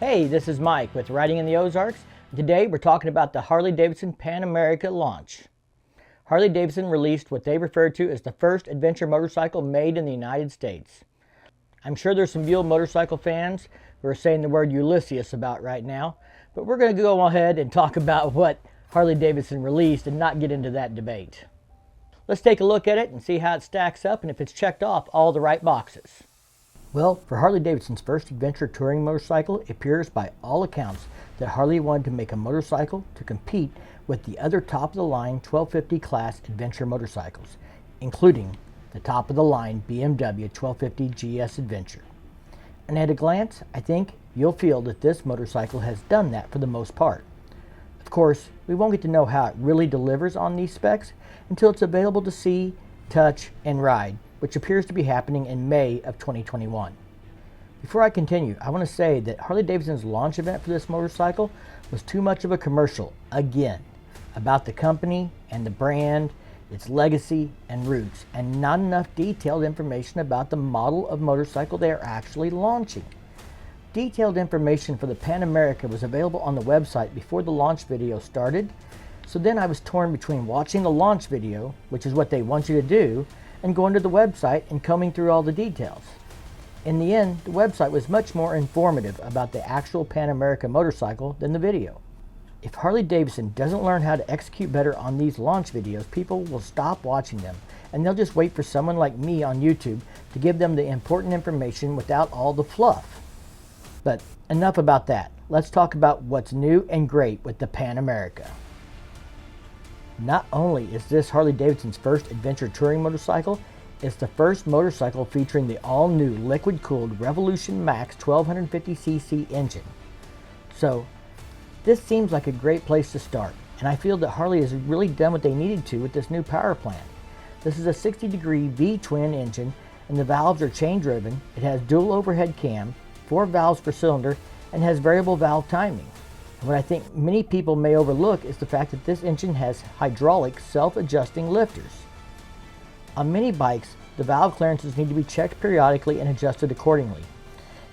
Hey, this is Mike with Riding in the Ozarks. Today we're talking about the Harley-Davidson Pan America launch. Harley-Davidson released what they refer to as the first adventure motorcycle made in the United States. I'm sure there's some Buell motorcycle fans who are saying the word Ulysses about right now, but we're going to go ahead and talk about what Harley-Davidson released and not get into that debate. Let's take a look at it and see how it stacks up and if it's checked off all the right boxes. Well, for Harley-Davidson's first adventure touring motorcycle, it appears by all accounts that Harley wanted to make a motorcycle to compete with the other top-of-the-line 1250 class adventure motorcycles, including the top-of-the-line BMW 1250 GS Adventure. And at a glance, I think you'll feel that this motorcycle has done that for the most part. Of course, we won't get to know how it really delivers on these specs until it's available to see, touch, and ride, which appears to be happening in May of 2021. Before I continue, I want to say that Harley-Davidson's launch event for this motorcycle was too much of a commercial, again, about the company and the brand, its legacy and roots, and not enough detailed information about the model of motorcycle they are actually launching. Detailed information for the Pan America was available on the website before the launch video started, so then I was torn between watching the launch video, which is what they want you to do, and going to the website and combing through all the details. In the end, the website was much more informative about the actual Pan America motorcycle than the video. If Harley-Davidson doesn't learn how to execute better on these launch videos, people will stop watching them, and they'll just wait for someone like me on YouTube to give them the important information without all the fluff. But enough about that. Let's talk about what's new and great with the Pan America. Not only is this Harley-Davidson's first adventure touring motorcycle, it's the first motorcycle featuring the all-new liquid-cooled Revolution Max 1250cc engine. So, this seems like a great place to start, and I feel that Harley has really done what they needed to with this new power plant. This is a 60-degree V-twin engine, and the valves are chain-driven. It has dual overhead cam, 4 valves per cylinder, and has variable valve timing. What I think many people may overlook is the fact that this engine has hydraulic self-adjusting lifters. On many bikes, the valve clearances need to be checked periodically and adjusted accordingly.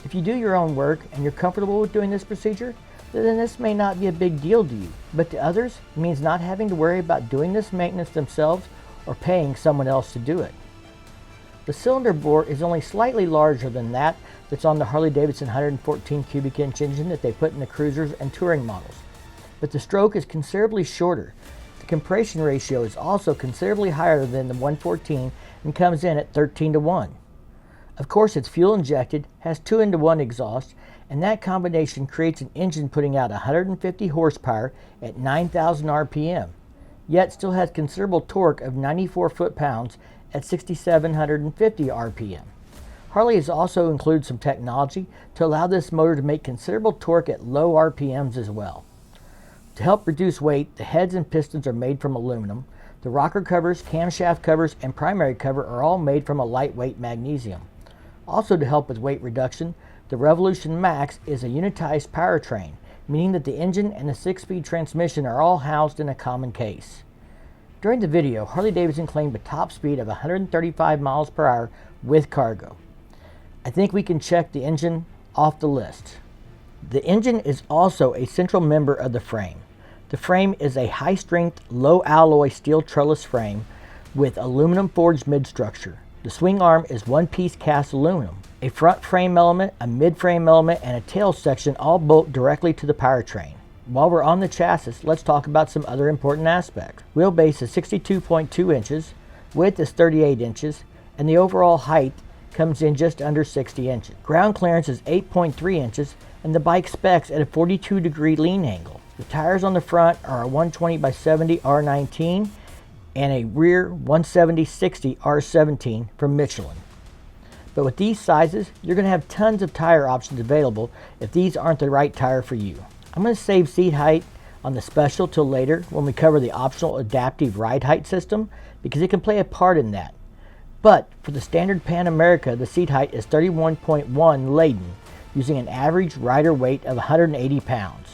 If you do your own work and you're comfortable with doing this procedure, then this may not be a big deal to you, but to others, it means not having to worry about doing this maintenance themselves or paying someone else to do it. The cylinder bore is only slightly larger than that's on the Harley-Davidson 114 cubic inch engine that they put in the cruisers and touring models. But the stroke is considerably shorter. The compression ratio is also considerably higher than the 114 and comes in at 13:1. Of course, it's fuel injected, has 2-in-1 exhaust, and that combination creates an engine putting out 150 horsepower at 9,000 RPM, yet still has considerable torque of 94 foot-pounds at 6,750 RPM. Harley has also included some technology to allow this motor to make considerable torque at low RPMs as well. To help reduce weight, the heads and pistons are made from aluminum. The rocker covers, camshaft covers, and primary cover are all made from a lightweight magnesium. Also to help with weight reduction, the Revolution Max is a unitized powertrain, meaning that the engine and the 6-speed transmission are all housed in a common case. During the video, Harley-Davidson claimed a top speed of 135 miles per hour with cargo. I think we can check the engine off the list. The engine is also a central member of the frame. The frame is a high-strength, low-alloy steel trellis frame with aluminum forged mid-structure. The swing arm is one-piece cast aluminum. A front frame element, a mid-frame element, and a tail section all bolt directly to the powertrain. While we're on the chassis, let's talk about some other important aspects. Wheelbase is 62.2 inches, width is 38 inches, and the overall height comes in just under 60 inches. Ground clearance is 8.3 inches, and the bike specs at a 42-degree lean angle. The tires on the front are a 120/70 R19 and a rear 170/60 R17 from Michelin. But with these sizes, you're going to have tons of tire options available if these aren't the right tire for you. I'm going to save seat height on the Special till later when we cover the optional adaptive ride height system because it can play a part in that. But for the standard Pan America, the seat height is 31.1 laden, using an average rider weight of 180 pounds.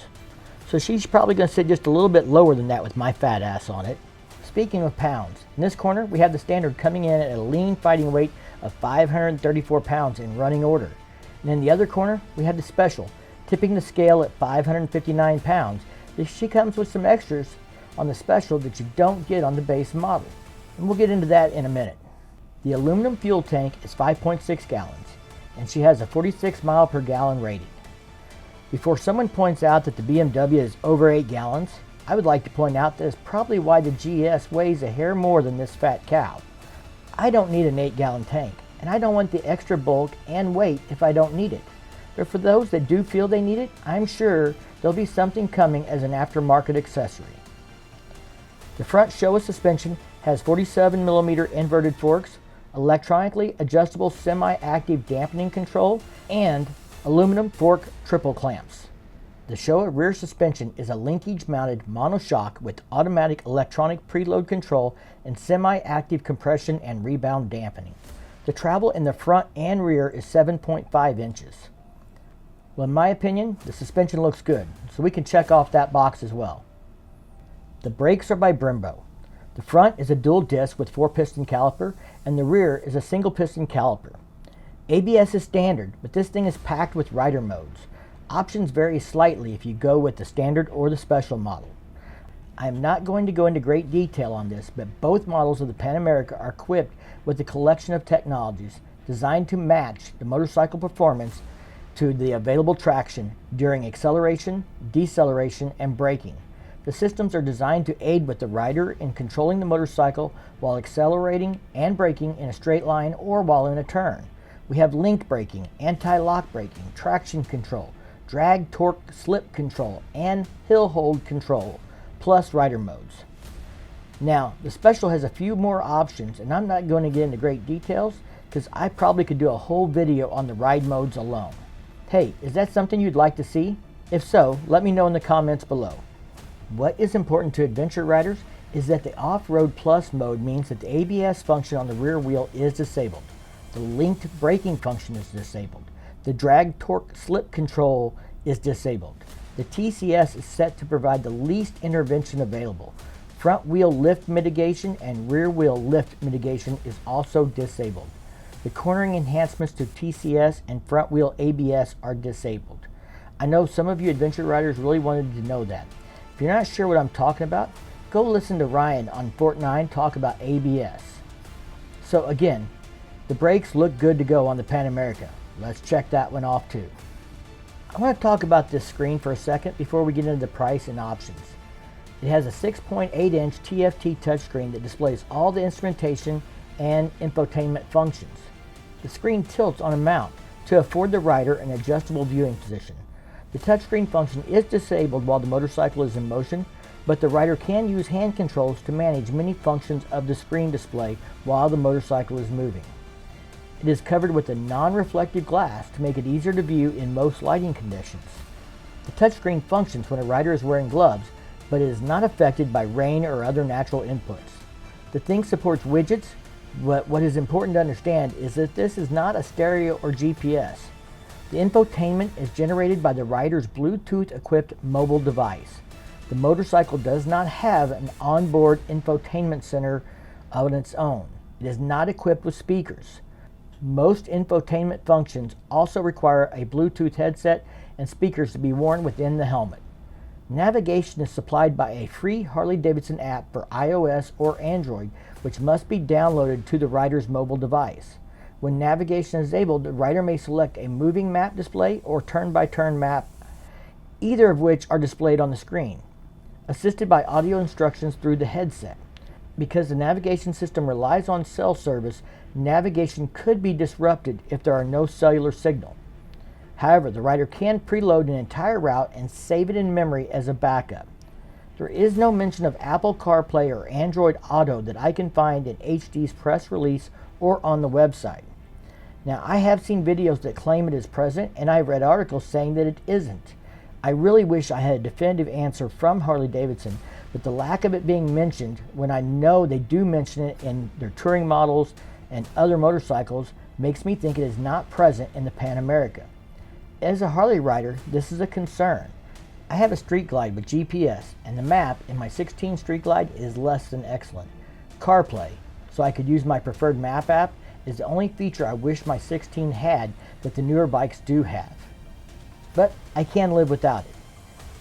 So she's probably going to sit just a little bit lower than that with my fat ass on it. Speaking of pounds, in this corner we have the standard coming in at a lean fighting weight of 534 pounds in running order. And in the other corner we have the Special Tipping the scale at 559 pounds, she comes with some extras on the special that you don't get on the base model. And we'll get into that in a minute. The aluminum fuel tank is 5.6 gallons, and she has a 46 mile per gallon rating. Before someone points out that the BMW is over 8 gallons, I would like to point out that it's probably why the GS weighs a hair more than this fat cow. I don't need an 8-gallon tank, and I don't want the extra bulk and weight if I don't need it. But for those that do feel they need it, I'm sure there'll be something coming as an aftermarket accessory. The front Showa suspension has 47mm inverted forks, electronically adjustable semi-active dampening control, and aluminum fork triple clamps. The Showa rear suspension is a linkage-mounted monoshock with automatic electronic preload control and semi-active compression and rebound dampening. The travel in the front and rear is 7.5 inches. Well, in my opinion, the suspension looks good, so we can check off that box as well. The brakes are by Brembo. The front is a dual disc with 4-piston caliper, and the rear is a single piston caliper. ABS is standard, but this thing is packed with rider modes. Options vary slightly if you go with the standard or the special model. I am not going to go into great detail on this, but both models of the Pan America are equipped with a collection of technologies designed to match the motorcycle performance to the available traction during acceleration, deceleration, and braking. The systems are designed to aid with the rider in controlling the motorcycle while accelerating and braking in a straight line or while in a turn. We have link braking, anti-lock braking, traction control, drag, torque, slip control, and hill hold control, plus rider modes. Now, the special has a few more options, and I'm not going to get into great details because I probably could do a whole video on the ride modes alone. Hey, is that something you'd like to see? If so, let me know in the comments below. What is important to adventure riders is that the Off-Road Plus mode means that the ABS function on the rear wheel is disabled. The linked braking function is disabled. The drag, torque, slip control is disabled. The TCS is set to provide the least intervention available. Front wheel lift mitigation and rear wheel lift mitigation is also disabled. The cornering enhancements to TCS and front wheel ABS are disabled. I know some of you adventure riders really wanted to know that. If you're not sure what I'm talking about, go listen to Ryan on Fort 9 talk about ABS. So again, the brakes look good to go on the Pan America. Let's check that one off too. I want to talk about this screen for a second before we get into the price and options. It has a 6.8-inch TFT touchscreen that displays all the instrumentation and infotainment functions. The screen tilts on a mount to afford the rider an adjustable viewing position. The touchscreen function is disabled while the motorcycle is in motion, but the rider can use hand controls to manage many functions of the screen display while the motorcycle is moving. It is covered with a non-reflective glass to make it easier to view in most lighting conditions. The touchscreen functions when a rider is wearing gloves, but it is not affected by rain or other natural inputs. The thing supports widgets, but what is important to understand is that this is not a stereo or GPS. The infotainment is generated by the rider's Bluetooth-equipped mobile device. The motorcycle does not have an onboard infotainment center of its own. It is not equipped with speakers. Most infotainment functions also require a Bluetooth headset and speakers to be worn within the helmet. Navigation is supplied by a free Harley-Davidson app for iOS or Android, which must be downloaded to the rider's mobile device. When navigation is enabled, the rider may select a moving map display or turn-by-turn map, either of which are displayed on the screen, assisted by audio instructions through the headset. Because the navigation system relies on cell service, navigation could be disrupted if there are no cellular signal. However, the rider can preload an entire route and save it in memory as a backup. There is no mention of Apple CarPlay or Android Auto that I can find in HD's press release or on the website. Now, I have seen videos that claim it is present, and I've read articles saying that it isn't. I really wish I had a definitive answer from Harley-Davidson, but the lack of it being mentioned when I know they do mention it in their touring models and other motorcycles makes me think it is not present in the Pan America. As a Harley rider, this is a concern. I have a Street Glide with GPS, and the map in my 16 Street Glide is less than excellent. CarPlay, so I could use my preferred map app, is the only feature I wish my 16 had that the newer bikes do have. but I can live without it.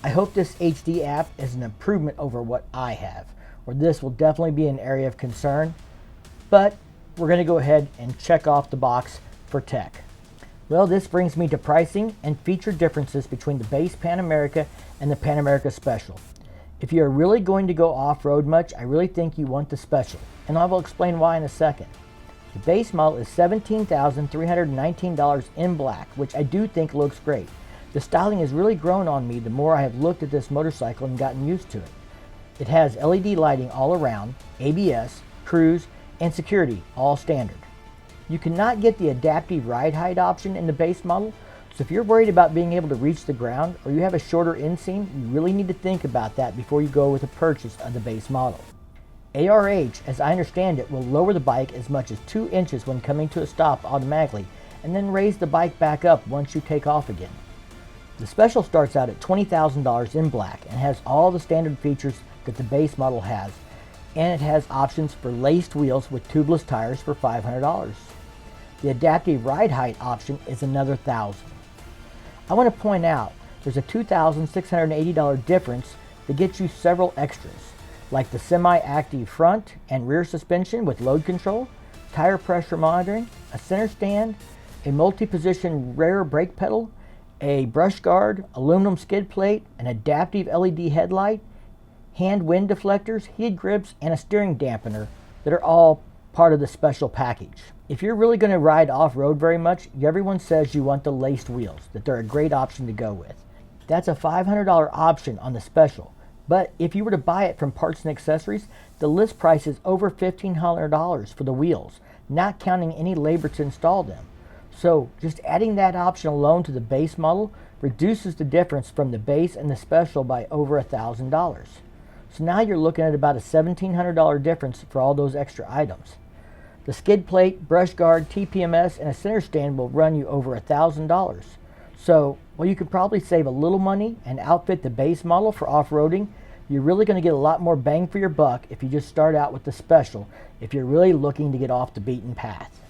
I hope this HD app is an improvement over what I have, or this will definitely be an area of concern, but we're going to go ahead and check off the box for tech. Well, this brings me to pricing and feature differences between the base Pan America and the Pan America Special. If you're really going to go off-road much, I really think you want the Special, and I will explain why in a second. The base model is $17,319 in black, which I do think looks great. The styling has really grown on me the more I have looked at this motorcycle and gotten used to it. It has LED lighting all around, ABS, cruise, and security, all standard. You cannot get the adaptive ride height option in the base model, so if you're worried about being able to reach the ground or you have a shorter inseam, you really need to think about that before you go with a purchase of the base model. ARH, as I understand it, will lower the bike as much as 2 inches when coming to a stop automatically, and then raise the bike back up once you take off again. The Special starts out at $20,000 in black and has all the standard features that the base model has, and it has options for laced wheels with tubeless tires for $500. The adaptive ride height option is another $1,000. I want to point out there's a $2,680 difference that gets you several extras, like the semi-active front and rear suspension with load control, tire pressure monitoring, a center stand, a multi-position rear brake pedal, a brush guard, aluminum skid plate, an adaptive LED headlight, hand wind deflectors, heated grips, and a steering dampener that are all part of the Special package. If you're really going to ride off-road very much, everyone says you want the laced wheels, that they're a great option to go with. That's a $500 option on the Special, but if you were to buy it from parts and accessories, the list price is over $1,500 for the wheels, not counting any labor to install them. So just adding that option alone to the base model reduces the difference from the base and the Special by over $1,000. So now you're looking at about a $1,700 difference for all those extra items. The skid plate, brush guard, TPMS, and a center stand will run you over $1,000. So while you could probably save a little money and outfit the base model for off-roading, you're really going to get a lot more bang for your buck if you just start out with the Special, if you're really looking to get off the beaten path.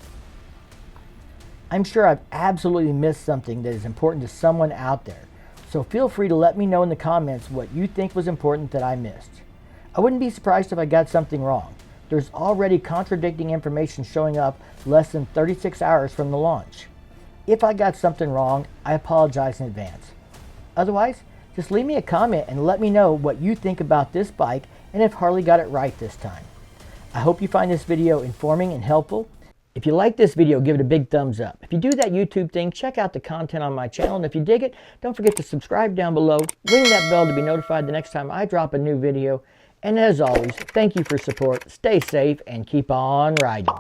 I'm sure I've absolutely missed something that is important to someone out there, so feel free to let me know in the comments what you think was important that I missed. I wouldn't be surprised if I got something wrong. There's already contradicting information showing up less than 36 hours from the launch. If I got something wrong, I apologize in advance. Otherwise, just leave me a comment and let me know what you think about this bike and if Harley got it right this time. I hope you find this video informing and helpful. If you like this video, give it a big thumbs up. If you do that YouTube thing, check out the content on my channel, and if you dig it, don't forget to subscribe down below, ring that bell to be notified the next time I drop a new video. And as always, thank you for support, stay safe, and keep on riding.